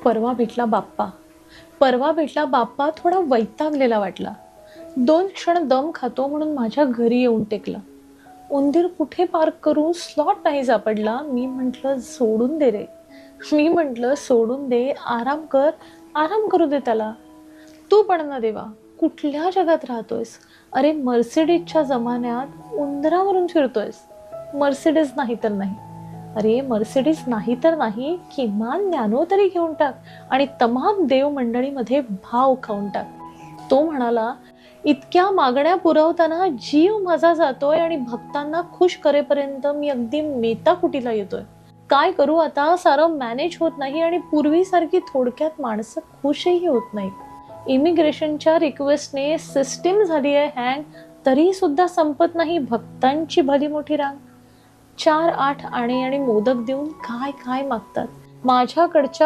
परवा भेटला बाप्पा. परवा भेटला बाप्पा थोडा वैतागलेला वाटला. 2 क्षण दम खातो म्हणून माझ्या घरी येऊन टेकला. उंदीर कुठे पार्क करू स्लॉट नाही सापडला. मी म्हटलं सोडून दे रे. मी म्हटलं सोडून दे, आराम कर, आराम करू दे त्याला. तू पण ना देवा, कुठल्या जगात राहतोयस? अरे मर्सिडीजच्या जमान्यात उंदरावरून फिरतोयस. मर्सिडीज नाही तर नाही. अरे मर्सिडीज नाही तर नाही, किमान नॅनो तरी घेऊन टाक आणि तमाम देव मंडळीमध्ये भाव खाऊन टाक. तो म्हणाला, इतक्या मागण्या पुरवताना जीव माझा जातोय आणि भक्तांना खुश करेपर्यंत मी अगदी मेटाकुटीला येतोय. काय करू आता, सारं मॅनेज होत नाही आणि पूर्वीसारखी थोडक्यात माणसं खुशही होत नाहीत. इमिग्रेशनच्या रिक्वेस्टने सिस्टीम झाली आहे हँग, तरी सुद्धा संपत नाही भक्तांची भली मोठी रांग. 4-8 आणे आणि मोदक देऊन काय काय मागतात. माझ्याकडच्या